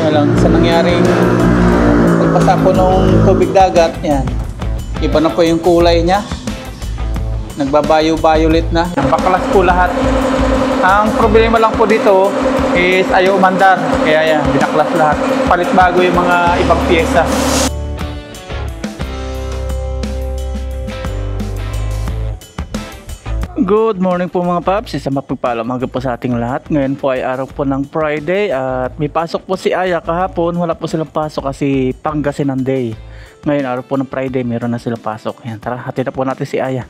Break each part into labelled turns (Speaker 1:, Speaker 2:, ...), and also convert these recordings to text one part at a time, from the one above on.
Speaker 1: Kaya lang sa nangyaring pagpasa po ng tubig dagat, yan, iba na po yung kulay niya, nagbabayo-violet na, napakalas po lahat. Ang problema lang po dito is ayaw umandar, kaya yan, binaklas lahat, palit bago yung mga ibang pyesa. Good morning po mga paps, isang mapagpalang umaga po sa ating lahat. Ngayon po ay araw po ng Friday at may pasok po si Aya. Kahapon wala po silang pasok kasi Pangasinan Day. Ngayon araw po ng Friday meron na silang pasok. Yan, tara hatid na po natin si Aya.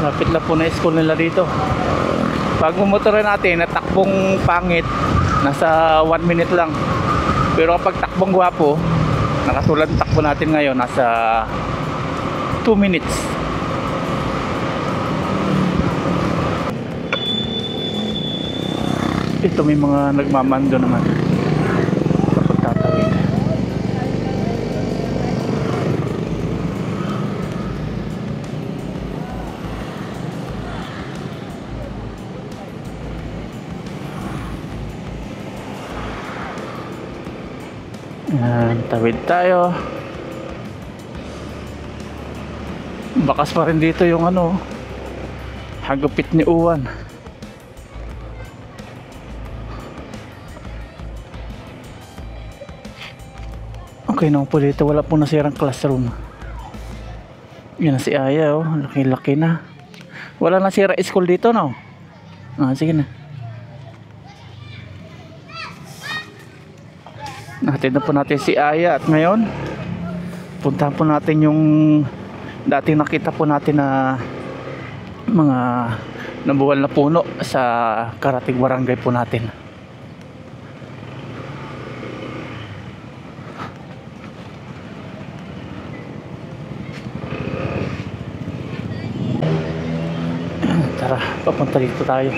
Speaker 1: Lapit na po na school nila dito. Pag mumotorin natin na takbong pangit, nasa 1 minute lang. Pero kapag takbong gwapo, nakatulad ng takbo natin ngayon, nasa 2 minutes. Ito may mga nagmamando naman kapag tatawid. Yan, tawid tayo. Bakas pa rin dito yung ano, hagupit ni Uwan. Okay naman po dito, wala po nasirang classroom. Yan na si Aya, oh, laki-laki na. Wala nasira school dito, no? Ah, sige na. Natin na po natin si Aya at ngayon puntahan po natin yung dating nakita po natin na mga nabuwal na puno sa Karatig Barangay po natin. Tara, papunta dito tayo.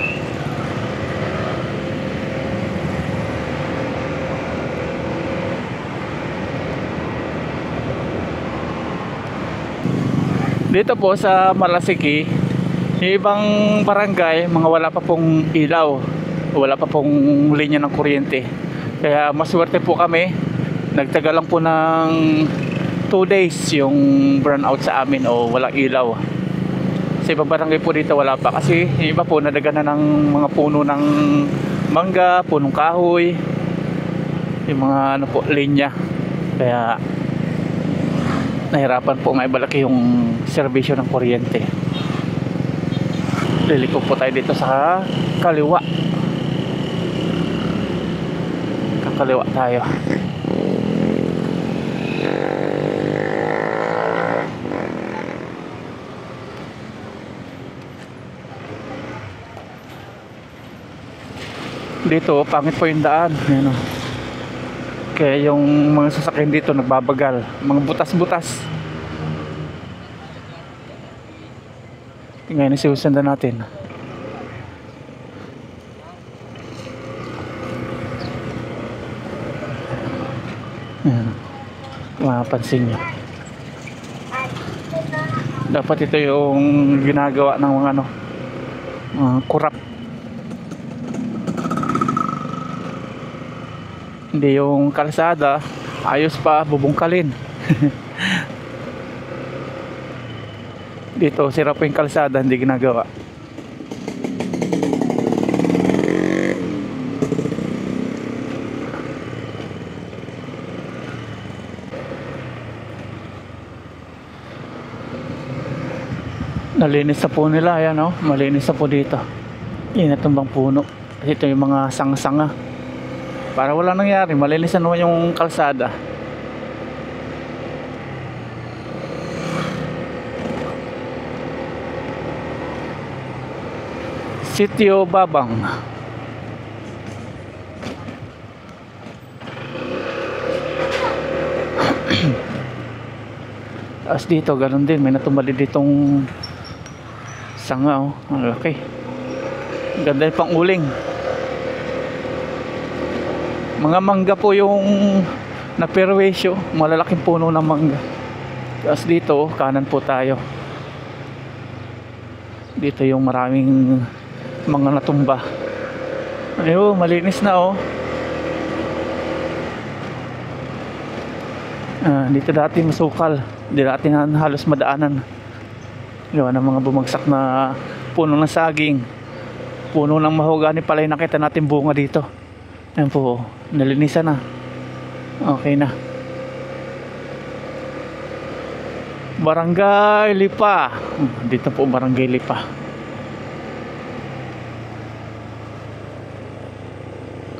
Speaker 1: Dito po sa Malasiki, yung ibang barangay, mga wala pa pong ilaw, wala pa pong linya ng kuryente. Kaya maswerte po kami, nagtagal lang po ng 2 days yung brownout sa amin o walang ilaw. Sa ibang barangay po dito wala pa kasi yung iba po nadaganan ng mga puno ng mangga, punong kahoy, yung mga ano po, linya. Kaya nahirapan po nga ibalaki yung serbisyo ng kuryente. Liliko po tayo dito sa kaliwa. Kakaliwa tayo. Dito pangit po yung daan. Ayan, oh. Kaya yung mga sasakyan dito nagbabagal, mga butas-butas. Ngayon isiusundan natin. Ayan, mapapansin nyo. Dapat ito yung ginagawa ng mga ano, kurap. Hindi yung kalsada ayos pa, bubungkalin. Dito sira po yung kalsada, hindi ginagawa. Nalinis na po nila, ayan, oh, malinis na po dito. Yan itong bang puno. Ito yung mga sanga-sanga. Para wala nangyari, malinis na naman yung kalsada. Sitio Babang. Tapos dito ganun din, may natumbali ditong sanga, oh. Ang laki. Ganda yung pang uling. Mga mangga po yung naperwisyo, malalaking puno ng mangga. Tapos dito kanan po tayo, dito yung maraming mga natumba. Ayun, malinis na, oh. Dito dati masukal, di dati na halos madaanan, gawa ng mga bumagsak na puno ng saging, puno ng mahogani pala yung nakita natin bunga dito. Ayan po, nalinisan na, okay na. Barangay Lipa, dito po Barangay Lipa.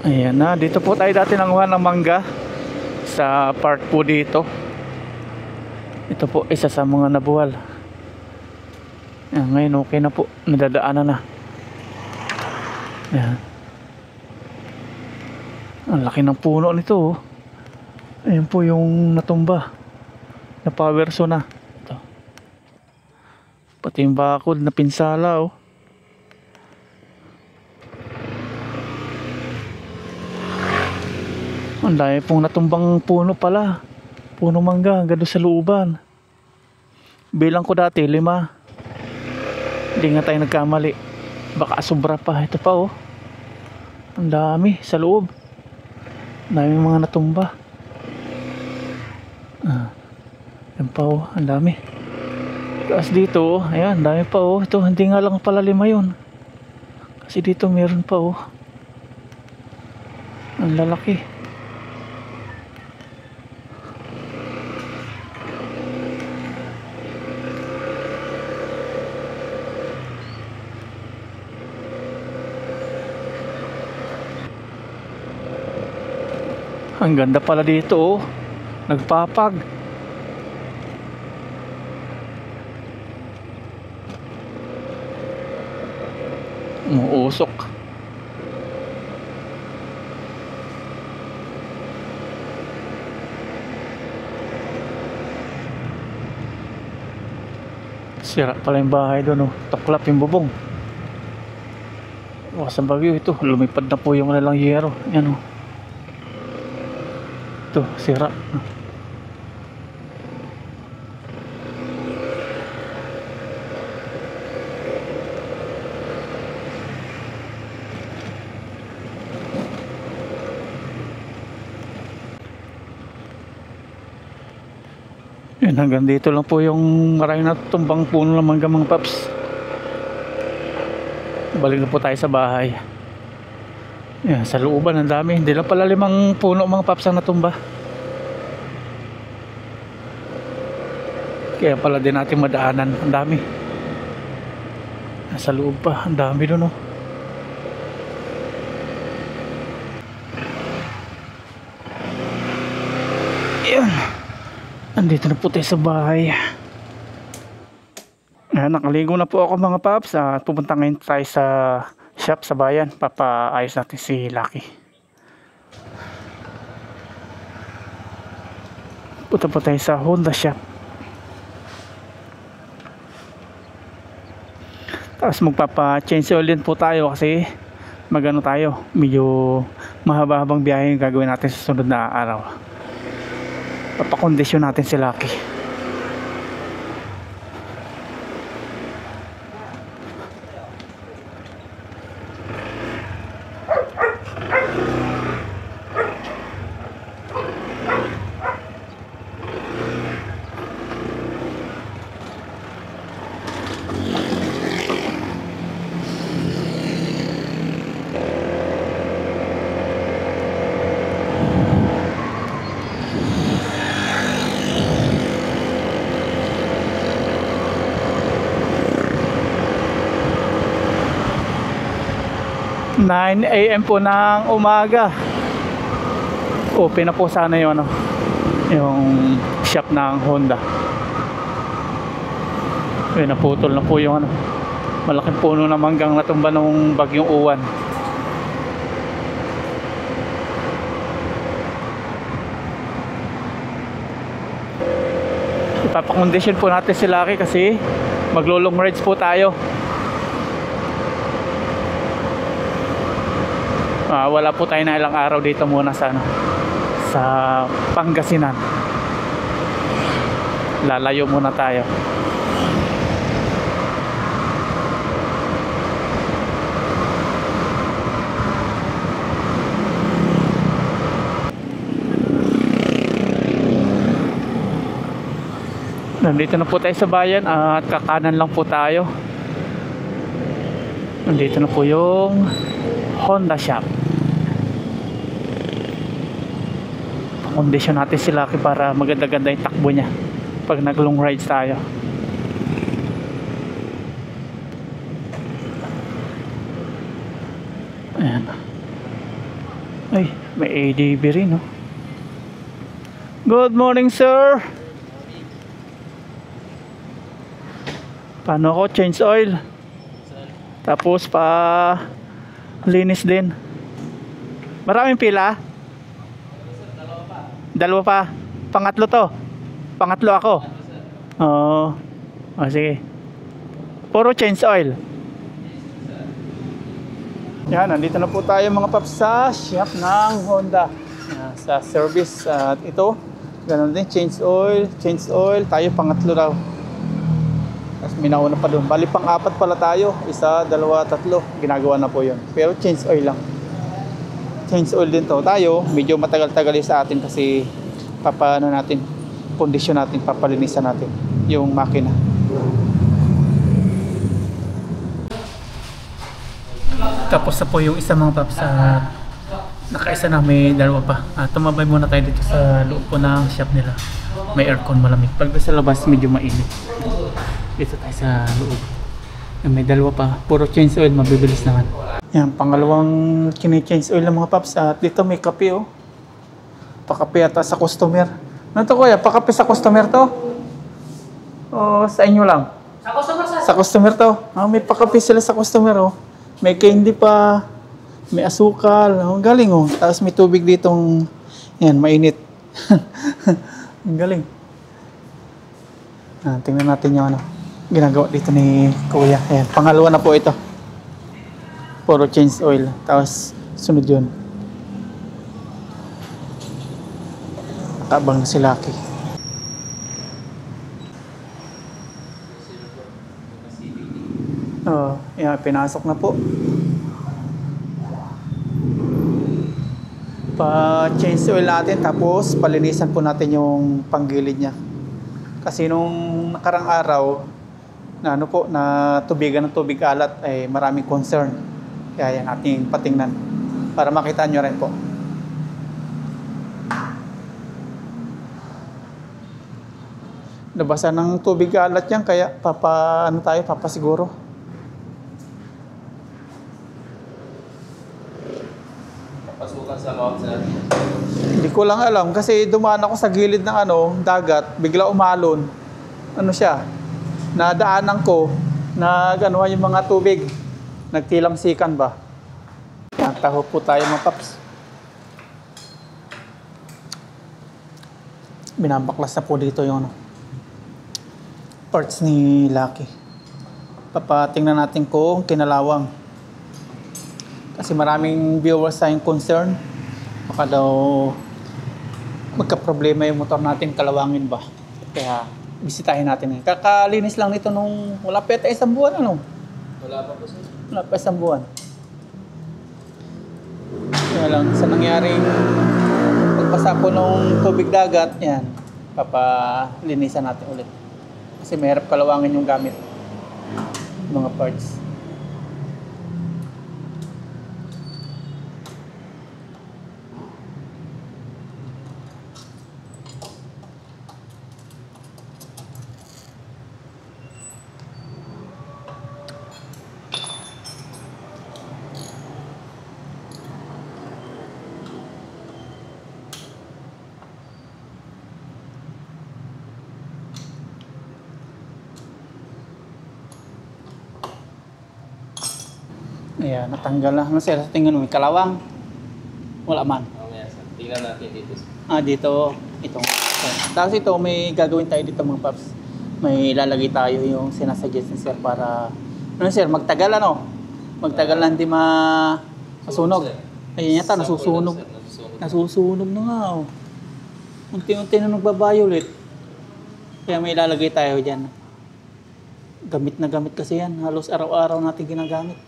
Speaker 1: Ayan na, dito po tayo dati nanguha ng mangga sa park po dito. Ito po isa sa mga nabuwal. Ayan, ngayon okay na po, nadadaanan na. Ayan. Ang laki ng puno nito, oh. Ayan po yung natumba, napawerso na ito. Pati yung bakod na pinsala, oh. Ang dami pong natumbang puno pala, puno mangga hanggang doon sa looban. Bilang ko dati 5. Hindi nga tayo nagkamali, baka sobra pa. Ito pa, oh, ang dami sa loob, ang dami mga natumba. Yan pa, oh, ang dami. Tapos dito, oh, ayan, ang dami pa, oh. Ito hindi nga lang pala 5 yun, kasi dito meron pa, oh, ang lalaki. Ang ganda pala dito, oh. Nagpapag. Umuusok. Sira pala yung bahay doon, oh. Taklap yung bubong. Sa bagyo ito, lumipad na po yung nalang yero. Yan, oh. Ito, sira. Yan, hanggang dito lang po yung maraming natutumbang puno ng mangga, mga paps. Balik na po tayo sa bahay. Yan, sa looban ang dami. Hindi lang pala 5 puno, mga paps, ang natumba. Kaya pala din natin madaanan. Ang dami. Sa loob pa, ang dami doon, oh. Yan, andito na po tayo sa bahay. Nakaligo na po ako, mga paps, at pupunta ngayon tayo sa shop sa bayan. Papaayos natin si Lucky. Punta po tayo sa Honda shop. Tapos magpapa-change oil din po tayo, kasi magano tayo, medyo mahaba-habang biyahe yung gagawin natin sa sunod na araw. Papakondisyon natin si Lucky. 9 AM po ng umaga. Open na po sana yung ano, yung shop ng Honda. Naputol na po yung ano, malaking puno na manggang natumba nung bagyong uwan. Papakondisyon po natin si Lucky kasi maglo-long rides po tayo. Wala po tayo na ilang araw dito muna sa sa Pangasinan. Lalayo muna tayo. Nandito na po tayo sa bayan at kakanan lang po tayo. Nandito na po yung Honda shop. Kondisyon natin si Lucky para maganda-ganda yung takbo niya pag nag long rides tayo. Ayan. Ay, may ADB rin, no? Good morning, sir. Paano ako? Change oil. Tapos linis din. Maraming pila? Dalawa pa. Pangatlo to. Pangatlo ako. Oo. Sige. Puro change oil. Yan, nandito na po tayo mga paps sa shop ng Honda. Sa service. At ito, ganun din, change oil. Tayo pangatlo daw. Tapos minauna pa doon. Bali pang apat pala tayo. Isa, dalawa, tatlo. Ginagawa na po yun. Pero change oil lang. Change oil din to. Tayo, medyo matagal-tagal sa atin kasi papaano natin, kondisyon natin, papalinisan natin yung makina. Tapos na po yung isa mga paps. Nakaisa na, may dalawa pa. Tumabay muna tayo dito sa loob po ng shop nila. May aircon, malamig. Pag sa labas, medyo mainit. Dito tayo sa loob. May dalawa pa. Puro change oil, mabibilis naman. Yan, pangalawang kini-change oil ng mga paps. At dito may kape, oh. Pakape ata sa customer. Ano to, kuya? Pakape sa customer to? O sa inyo lang?
Speaker 2: Sa customer, sir.
Speaker 1: Sa customer to? May pakape sila sa customer, oh. May candy pa. May asukal. Ang galing, oh. Tapos may tubig ditong, yan, mainit. Ang galing. Tingnan natin yung ginagawa dito ni Kuya. Ayan, pangalawa na po ito. Puro change oil. Tapos sunod yun. Nakabang na si Lucky. Ayan, pinasok na po. Pa-change oil natin. Tapos palinisan po natin yung panggilid niya. Kasi nung nakarang araw, na tubigan ng tubig alat ay maraming concern. Kaya yan ating patingnan para makita nyo rin po. Nabasa ng tubig alat yan kaya papasiguro.
Speaker 2: Papasukan sa loob, sir.
Speaker 1: Hindi ko lang alam kasi dumaan ako sa gilid ng dagat, bigla umalon. Nadaanan ko, yung mga tubig. Nagtilamsikan ba? Taho po tayo mga paps. Binabaklas na po dito yung parts ni Lucky. Papatingnan natin kung kinalawang. Kasi maraming viewers tayong concern. Baka daw magka-problema yung motor natin, kalawangin ba? Kaya bisitahin natin. Kakalinis lang nito nung wala pa isang buwan,
Speaker 2: Wala pa po, sir.
Speaker 1: Wala pa isang buwan. Kaya lang, sa nangyaring pagbasa po nung tubig dagat, yan, papalinisan natin ulit. Kasi mahirap kalawangin yung gamit. Mga parts. Ayan, natanggal na. Ano sir, tingnan mo, may kalawang. Wala man.
Speaker 2: Okay, sir. Tingnan natin dito.
Speaker 1: Dito, itong. Tapos ito, may gagawin tayo dito mga paps. may ilalagay tayo yung sinasuggest ni sir para ano sir, magtagal ano? Magtagal na hindi masunog. Ayun yata, nasusunog. Nasusunog na nga oh. Unti-unti na nagba-violet. Kaya may ilalagay tayo dyan. Gamit na gamit kasi yan. Halos araw-araw natin ginagamit.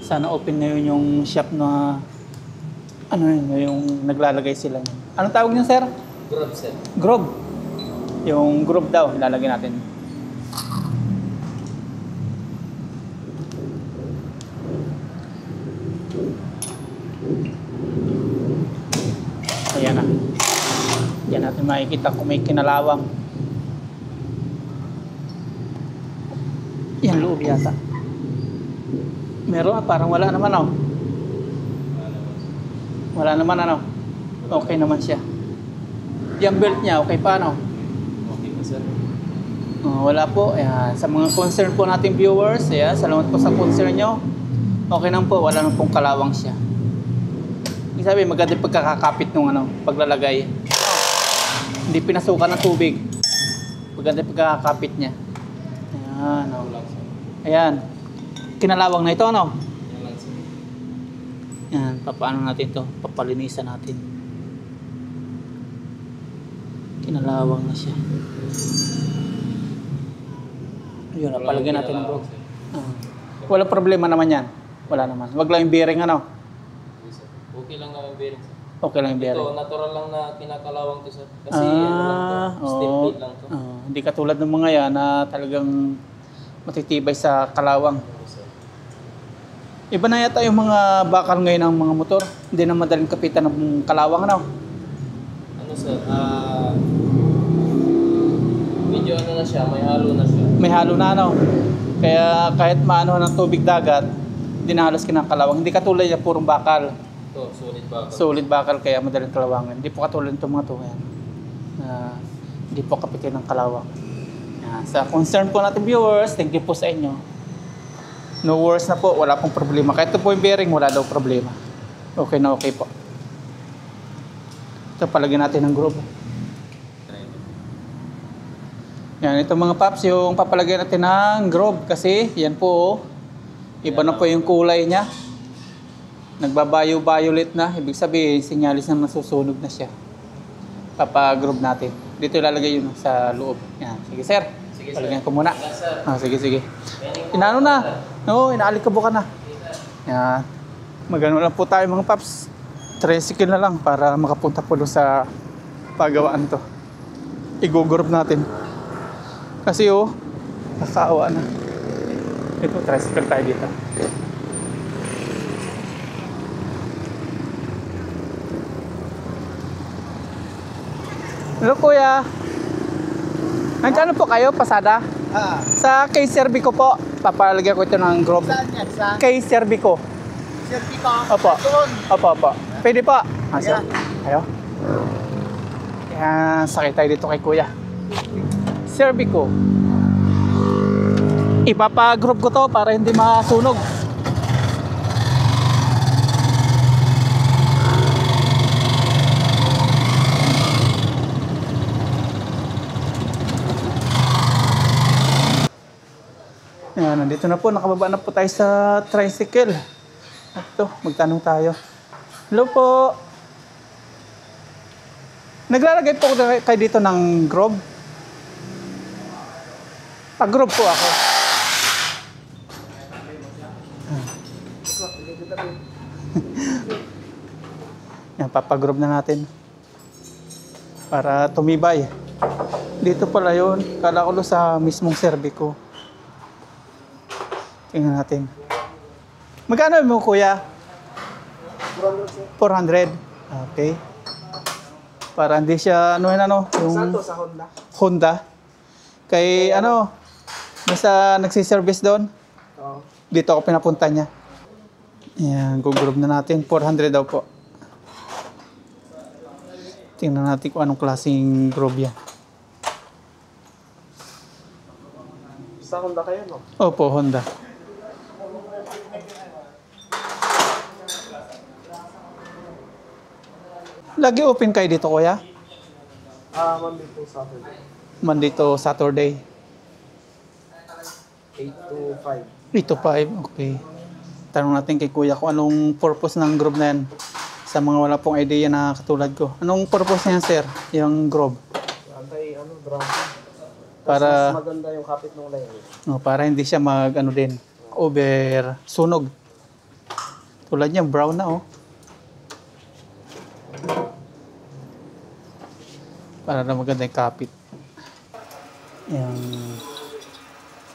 Speaker 1: Sana open ngayon yung shop na ano yun, yung naglalagay sila. Anong tawag niyo sir?
Speaker 2: Grab, sir.
Speaker 1: Grob. Yung grob daw, ilalagay natin. Ayan na. Diyan natin makikita kung may kinalawang. Yan loob yata. Meron parang wala naman oh. Wala naman ano. Okay naman siya. Yung belt niya, okay pa no?
Speaker 2: Okay po, sir.
Speaker 1: Wala po. Ayan. Sa mga concern po nating viewers, ayan, salamat po sa concern nyo. Okay naman po, wala nang pong kalawang siya. Ibig sabihin, maganda yung pagkakakapit nung ano, paglalagay. Hindi pinasukan ng tubig. Maganda yung pagkakakapit niya. Ayan, oh.
Speaker 2: Kulang, sir.
Speaker 1: Ayan. Kinalawang na ito, ano?
Speaker 2: Yan lang, sir.
Speaker 1: Ayan, papaano natin to? Papalinisan natin. Kinalawang na siya. Ayun, napalagyan natin ng bro. Wala problema naman yan. Wala naman. Wag lang yung bearing, ano?
Speaker 2: Okay, sir. Okay lang naman bearing, sir.
Speaker 1: Okay lang yung bearing.
Speaker 2: Ito, natural lang na kinakalawang to, sir. Kasi ano lang to, steel
Speaker 1: oo.
Speaker 2: plate lang to.
Speaker 1: Hindi katulad ng mga yan na talagang matitibay sa kalawang.
Speaker 2: Okay, sir.
Speaker 1: Iba na yata yung mga bakal ngayon ng mga motor. Hindi na madaling kapitan ng kalawang, ano?
Speaker 2: Ano, sir? Medyo ano na siya, may halo na siya.
Speaker 1: May halo na, ano? Kaya kahit maano ng tubig dagat, hindi na halos kinakalawang. Hindi katulad yung purong bakal.
Speaker 2: Ito, solid bakal.
Speaker 1: Solid bakal kaya madaling kalawangan. Hindi po katulad itong mga to. Yan. Hindi po kapitin ng kalawang. Yan. Sa concern po natin viewers, thank you po sa inyo. No worries na po, wala pong problema. Kahit ito po yung bearing, wala daw problema. Okay na okay po. Ito, palagyan natin ng groove. Yan, itong mga paps, yung papalagyan natin ng groove kasi yan po, oh, iba na po yung kulay niya. Nagbabayo-violet na, ibig sabihin, sinyalis na nasusunog na siya. Papa-groove natin. Dito ilalagay yun sa loob. Yan, sige sir.
Speaker 2: Sige,
Speaker 1: Palagyan
Speaker 2: sir.
Speaker 1: ko muna.
Speaker 2: Yes, sir.
Speaker 1: Sige, sige. Inano na? Oo, inaalikabukan na. Yan. Magano lang po tayo mga paps. Tricycle na lang para makapunta po doon sa pagawaan to. I-go-group natin. Kasi oh, nakakaawa na. Ito, tricycle tayo dito. Hello kuya. Nagkano po kayo, pasada? Sa kay Cervico po. Papalagyan ko ito ng groove.
Speaker 3: Saan yan? Sa
Speaker 1: Kay Cervico.
Speaker 3: Cervico?
Speaker 1: Opo.
Speaker 3: Doon.
Speaker 1: Opo. Pwede po. Sir.
Speaker 3: Yeah.
Speaker 1: Ayo. Yan, sakay tayo dito kay kuya. Cervico. Ipapa-group ko to para hindi masunog. Yan, nandito na po. Nakababa na po tayo sa tricycle. Ito, magtanong tayo. Hello po. Naglalagay po kayo dito ng groove? Pag-groove po ako. Yan, papag-groove na natin. Para tumibay. Dito pala yun. Kala ko sa mismong Cervico. Tingnan natin. Magkano mo kuya? 400. Okay. Para hindi siya yung
Speaker 3: Saan to? Sa Honda?
Speaker 1: Honda. Kay basta nagsiservice doon.
Speaker 3: Oo.
Speaker 1: Dito ako pinapunta niya. Ayan, gugroup na natin. 400 daw po. Tingnan natin kung anong klaseng groove yan.
Speaker 3: Sa Honda kayo, no?
Speaker 1: Opo, Honda. Lagi open kayo dito, kuya?
Speaker 3: Monday to Saturday.
Speaker 1: Monday to Saturday.
Speaker 3: 8 to 5.
Speaker 1: 3 to 5, okay. Tanong natin kay Kuya kung anong purpose ng Grove na yan. Sa mga wala pong idea na katulad ko. Anong purpose niyan, sir? Yung Grove?
Speaker 3: Drum.
Speaker 1: Para-
Speaker 3: Mas maganda yung kapit ng layer.
Speaker 1: Para hindi siya over sunog. Tulad niya, brown na oh. Para na maganda yung kapit. Yung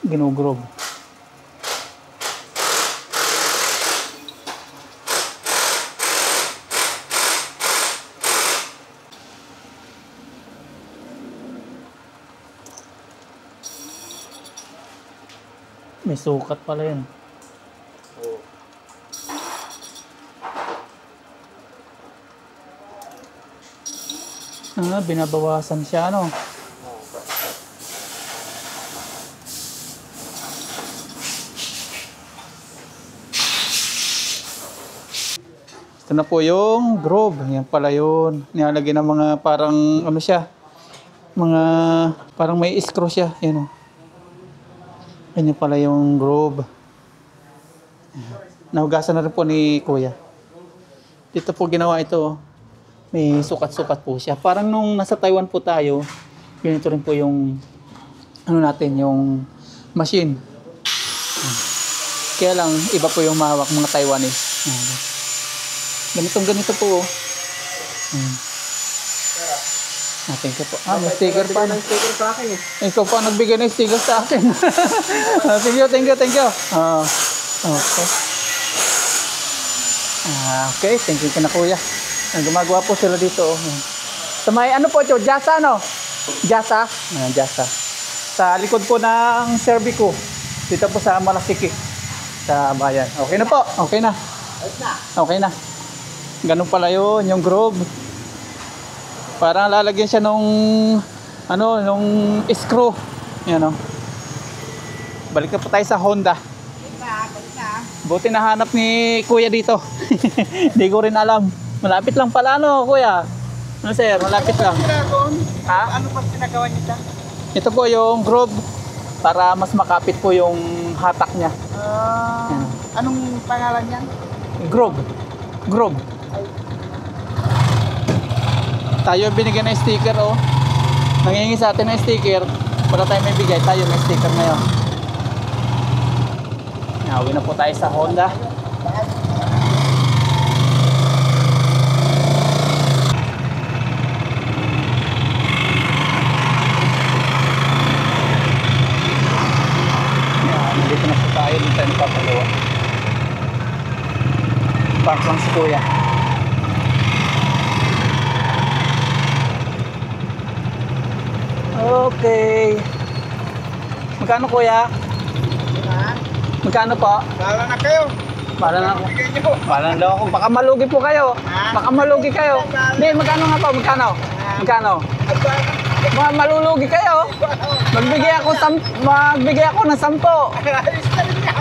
Speaker 1: ginugrob. May sukat pala yun.
Speaker 3: Oo.
Speaker 1: Binabawasan siya, ano? Ito na po yung Grove. Yan pala yun. Nilalagay ng mga parang, ano siya? Mga, parang may screw siya. Yan o. Yan pala yung Grove. Nahugasan na rin po ni Kuya. Dito po ginawa ito. May sukat-sukat po siya. Parang nung nasa Taiwan po tayo, ganito rin po yung ano natin, yung machine. Kaya lang, iba po yung mahawak mga Taiwanese. Ganito po. Thank you po. May sticker pa.
Speaker 3: May sticker sa akin eh.
Speaker 1: Ikaw po ang nagbigay ng sticker sa akin. Thank you. Okay. Okay, thank you na Kuya. Gumagawa po sila dito. Sa may ano po ito? Jasa, no? Jasa. Jasa. Sa likod po ng Servico. Dito po sa Malasiki. Sa bayan. Okay na po. Okay na. Okay na. Ganun pala yun, yung Grove. Parang lalagyan siya nung screw. Yan o. Balik na po tayo sa Honda. Buti nahanap ni Kuya dito. Hindi ko rin alam. Malapit lang pala, no, Kuya? Ano, sir? Malapit lang. Ha?
Speaker 3: Ano pa pinagawa niyo dyan?
Speaker 1: Ito po yung Grove para mas makapit po yung hatak niya.
Speaker 3: Anong pangalan niyan?
Speaker 1: Grove. Tayo binigyan ng sticker, oh. Nangingi sa atin ng sticker. Wala tayong may bigay. Tayo may sticker ngayon. Nawi na po tayo sa Honda. Nandito na po tayo. Dito tayo napapalawa. Park lang si Kuya. Okay. Magkano, Kuya? Magkano po?
Speaker 3: Bahala na kayo.
Speaker 1: Para na ako.
Speaker 3: Bigay niyo.
Speaker 1: Para na daw ako. Baka malugi po kayo. Baka malugi kayo. Hindi, magkano nga po? Magkano? Malulugi kayo. Magbigay ako ng 10.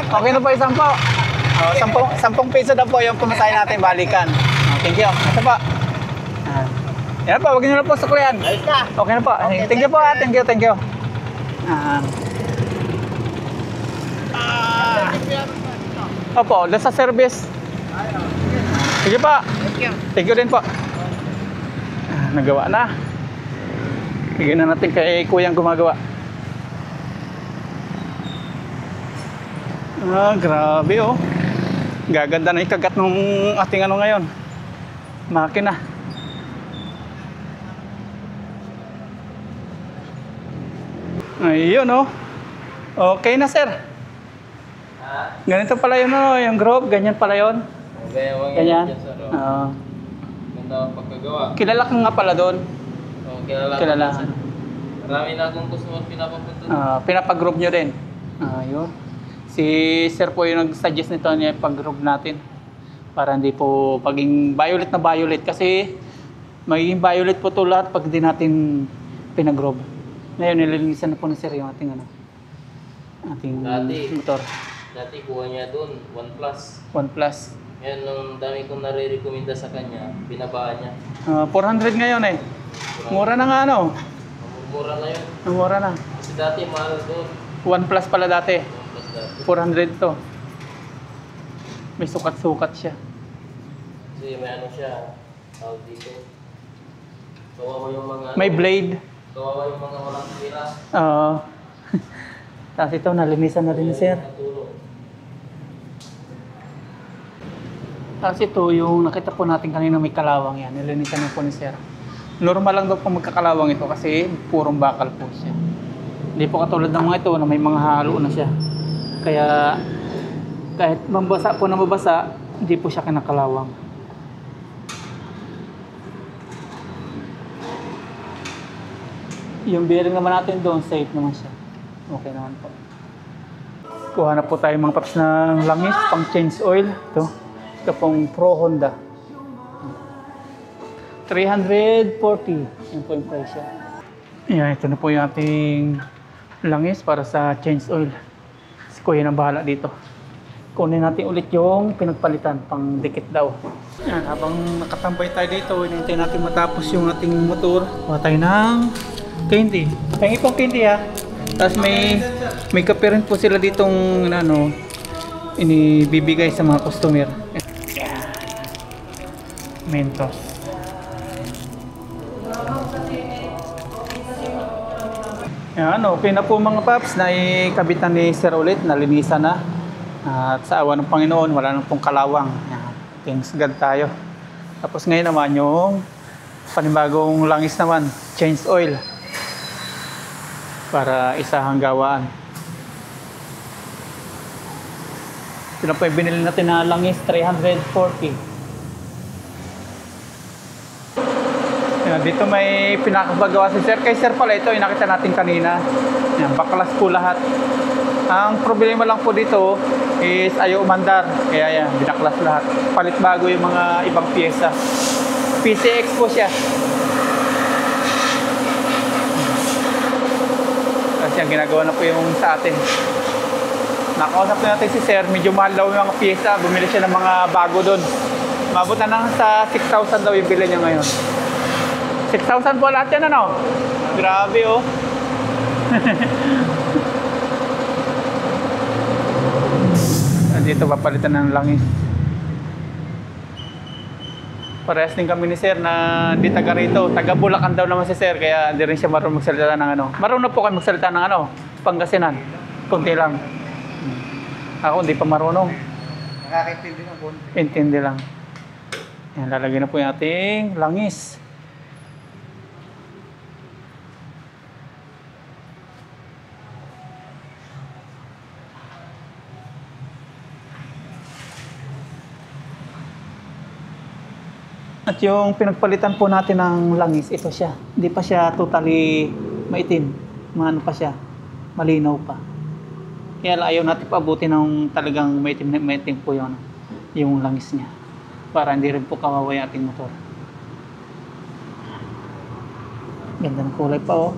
Speaker 1: Okay na po yung 10. 10 piso na po yung pumasahin natin balikan. Thank you. Ito po. Yan po, huwag niyo na po suklian. Okay na po. Thank you po. Thank you. Opo, doon sa service. Sige po. Thank you din po. Nagawa na. Bigyan na natin kay Kuyang gumagawa. Grabe oh. Gaganda na ikagat ng ating ano ngayon. Makina. Ayun oh. Okay na, sir. Ganito pala yun, no? Yung Grove, ganyan pala yun. Ganyan.
Speaker 2: Ganda ang pagkagawa.
Speaker 1: Kilala ka nga pala doon. Kilala.
Speaker 2: Sir. Marami na akong customer pinapapunta.
Speaker 1: Pinapag-group nyo din. Yun. Si sir po yung nag-suggest nito niya pag-group natin. Para hindi po paging violet na violet. Kasi magiging violet po ito lahat pag hindi natin pinag-group. Ngayon, nililinisan na po ni sir yung ating ating motor.
Speaker 2: Dati kuha niya doon, 1 plus.
Speaker 1: 1 plus.
Speaker 2: Yan, nung dami kong nare-recommenda sa kanya, binabaan niya.
Speaker 1: 400 ngayon eh. Mura na nga ano.
Speaker 2: Mura na yun.
Speaker 1: Mura na.
Speaker 2: Kasi dati mahal doon.
Speaker 1: OnePlus pala dati.
Speaker 2: Plus dati.
Speaker 1: 400 to. May sukat-sukat siya.
Speaker 2: Kasi may ano siya, tawag dito. Kawawa yung mga...
Speaker 1: May blade.
Speaker 2: Kawawa yung mga walang tira.
Speaker 1: Oo. Tapos ito, nalinisan na rin sir.
Speaker 2: Natulog.
Speaker 1: Tapos ito, yung nakita po natin kanina may kalawang yan. Nilinisan na po ni sir. Normal lang daw po magkakalawang ito kasi purong bakal po siya. Hindi po katulad ng mga ito na may mga halo na siya. Kaya kahit mabasa po na mabasa, hindi po siya kinakalawang. Yung bearing naman natin doon, safe naman siya. Okay naman po. Kuha na po tayo mga paps ng langis, pang change oil. Ito pong Pro Honda. 340 yung po yung price siya. Ayan, ito na po yung ating langis para sa change oil. Si Kuya na bahala dito. Kunin natin ulit yung pinagpalitan, pang dikit daw. Ayan, habang nakatambay tayo dito, hinintay natin matapos yung ating motor. Kuha tayo ng candy. Pengi pong candy ha. Tapos may kape rin po sila ditong ano, inibibigay sa mga customer. Ayan. Mentos. Yan, okay na po mga paps, naikabitan ni Sir ulit, nalinisan na. At sa awa ng Panginoon, wala nang pong kalawang. Yan, thanks God tayo. Tapos ngayon naman yung panibagong langis naman, change oil. Para isahang gawaan. Ito na po yung binili natin na langis, 340. Yan, dito may pinakabagawa si Sir. Kay Sir pala ito, yung nakita natin kanina. Yan, baklas po lahat. Ang problema lang po dito is ayaw umandar. Kaya yan, binaklas lahat. Palit bago yung mga ibang pyesa. PCX po siya. Kasi ang ginagawa na po yung sa atin. Nakausap na natin si Sir. Medyo mahal daw yung mga pyesa. Bumili siya ng mga bago doon. Mabot na lang sa 6,000 daw yung bilhin niya ngayon. 6,000 po lahat yan, ano? Grabe, oh. Dito papalitan ng langis. Parehas din kami ni Sir na di taga rito. Taga Bulacan daw naman si Sir, kaya hindi rin siya marunong magsalita ng ano. Marunong po kayo magsalita ng ano? Pangasinan. Kunti lang. Ako hindi pa marunong.
Speaker 3: Nakakaintindi ng konti.
Speaker 1: Intindi lang. Yan, lalagyan na po yung ating langis. At yung pinagpalitan po natin ng langis, ito siya. Hindi pa siya totally maitim. Maano pa siya. Malinaw pa. Kaya ayaw natin paabutin ng talagang maitim po yung langis niya. Para hindi rin po kawawa yung ating motor. Ganda ng kulay pa, oh.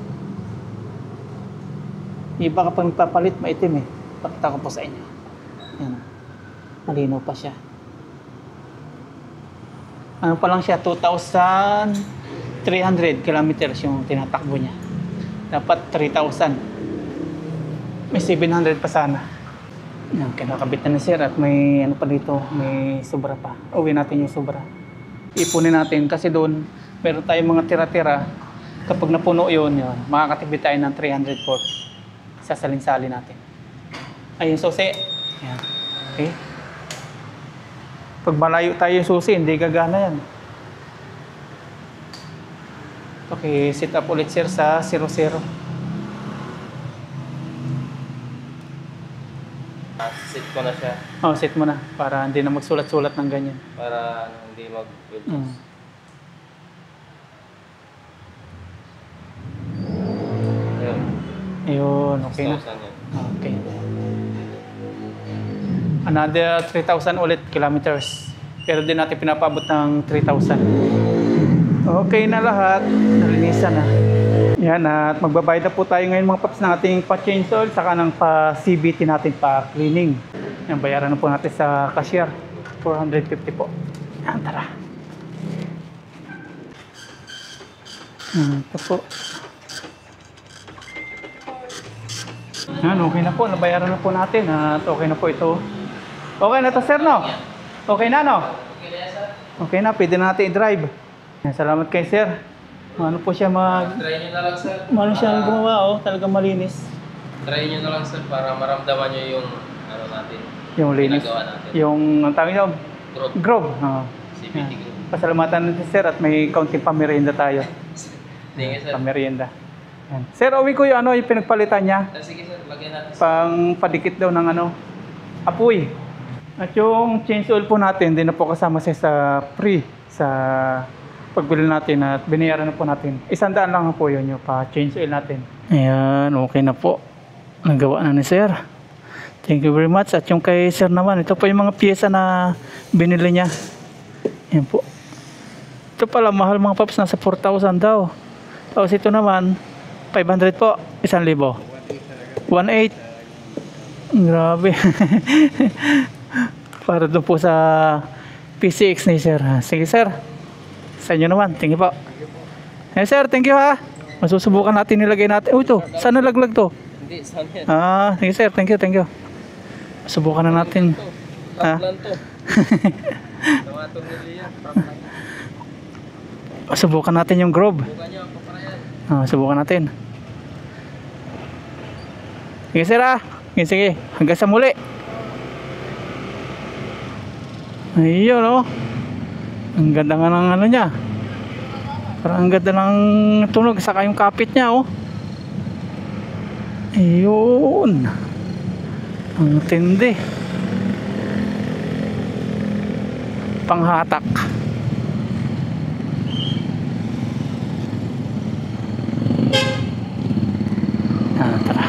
Speaker 1: Iba kapag nagpapalit, maitim eh. Pakita ko po sa inyo. Yan. Malinaw pa siya. Ano pa lang siya, 2,300 kilometers yung tinatakbo niya. Dapat 3,000. May 700 pa sana. Yan, kinakabit na ni Sir at may ano pa dito, may sobra pa. Uwi natin yung sobra. Ipunin natin kasi doon, meron tayong mga tira-tira. Kapag napuno yun, makakatipid tayo ng 340. Sasalin-salin natin. Ayun, susi. Yan. Okay. Pag malayo tayo yung susi, hindi gagana yan. Okay, sit up ulit Sir sa 0-0.
Speaker 2: Sit ko na siya
Speaker 1: Oh, sit mo na para hindi na magsulat-sulat ng ganyan.
Speaker 2: para hindi mag-build. Ayun.
Speaker 1: Ayun, okay na.
Speaker 2: 6,000 yan.
Speaker 1: Okay. Another 3,000 ulit kilometers. Pero din natin pinapabot ng 3,000. Okay na lahat. Nalinisan na. Yan, at magbabayad na po tayo ngayon mga paps ng ating pa-change oil saka ng pa-CBT natin pa-cleaning. Yan, bayaran na po natin sa cashier. 450 po. Yan, tara. Ito po. Yan, okay na po. Nabayaran na po natin at okay na po ito. Okay na to, sir, no? Okay na, no? Okay na, pwede na natin i-drive. Yan, salamat kay sir. Ano po siya
Speaker 2: Try nyo na lang, sir.
Speaker 1: Ano siya gumawa, oh. Talagang malinis.
Speaker 2: Try nyo na lang, sir, para maramdaman nyo yung ano natin.
Speaker 1: Yung linis.
Speaker 2: Ginagawa natin.
Speaker 1: Yung, ang tawag nyo?
Speaker 2: Group.
Speaker 1: Grove. Oh.
Speaker 2: CBT
Speaker 1: Yan.
Speaker 2: group.
Speaker 1: Pasalamatan natin, sir, at may kaunting pamerienda tayo.
Speaker 2: Thank you, sir.
Speaker 1: Pamerienda. Yan. Sir, uwi ko yung ano, yung pinagpalitan niya.
Speaker 2: Sige, sir. Lagyan natin.
Speaker 1: Pang padikit daw ng ano, apoy. At yung change oil po natin, hindi na po kasama siya sa free sa pagbili natin at binayaran na po natin. 100 lang po yun yung pa-change oil natin. Ayan, okay na po. Nagawa na ni sir. Thank you very much. At yung kay sir naman, ito po yung mga pyesa na binili niya. Ayan po. Ito pala, mahal mga paps, nasa 4,000 daw. Tapos ito naman, 500 po, 1,000. 1,800. Grabe. Para doon po sa PCX ni sir. Sige sir. Sa inyo naman. Thank you po. Eh sir, thank you ha. Masusubukan natin nilagay natin. Oh ito, saan nalaglag to?
Speaker 2: Hindi, saan yan?
Speaker 1: Sige sir, thank you, thank you. Subukan na natin.
Speaker 2: Taplan to. Tamatong nila yan.
Speaker 1: Subukan natin yung Grove.
Speaker 2: Bukan nyo, paparayan.
Speaker 1: Subukan natin. Sige sir ha. Sige, hanggang sa muli. Ayun oh. Ang ganda nga ng ano niya. Parang ang ganda ng tunog. Saka yung kapit niya oh. Ayun. Ang tindi. Panghatak. Tara.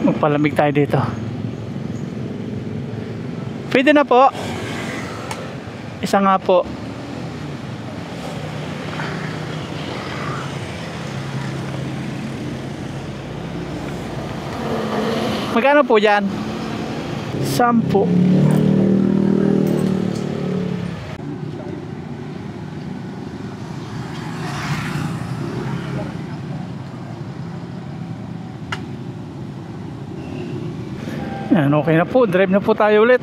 Speaker 1: Magpalamig tayo dito. Pwede na po. Isa nga po. Magkano po dyan? 10. Yan, okay na po. Drive na po tayo ulit.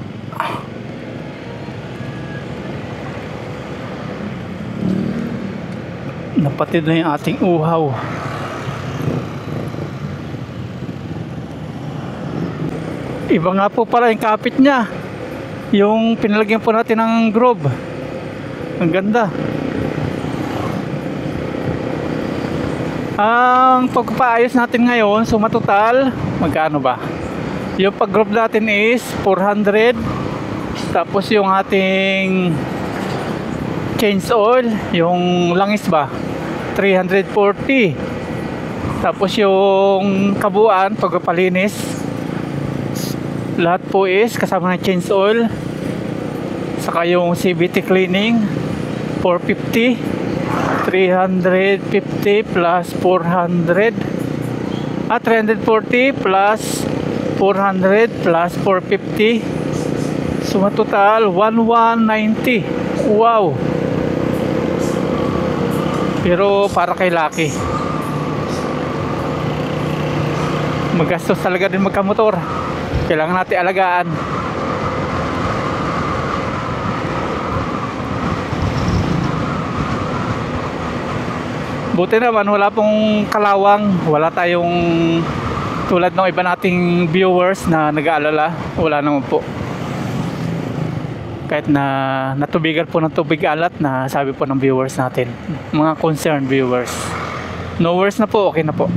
Speaker 1: Napatid na yung ating uhaw. Iba nga po pala yung kapit niya. Yung pinalagyan po natin ng Grove. Ang ganda. Ang pagpaayos natin ngayon, sumatotal, magkano ba? Yung pag-Grove natin is 400. Tapos yung ating change oil, yung langis ba, 340. Tapos yung kabuuan, pagpapalinis, lahat po is kasama ng change oil, saka yung CVT cleaning 450. 350 plus 400 340 plus 400 plus 450, suma total 1190. Wow, pero para kay Lucky, magastos talaga din magkamotor. Kailangan natin alagaan. Buti naman wala pong kalawang, wala tayong tulad ng iba nating viewers na nag-aalala. Wala naman po. Kahit na natubigan po ng tubig alat na sabi po ng viewers natin, mga concerned viewers. No worries na po, okay na po.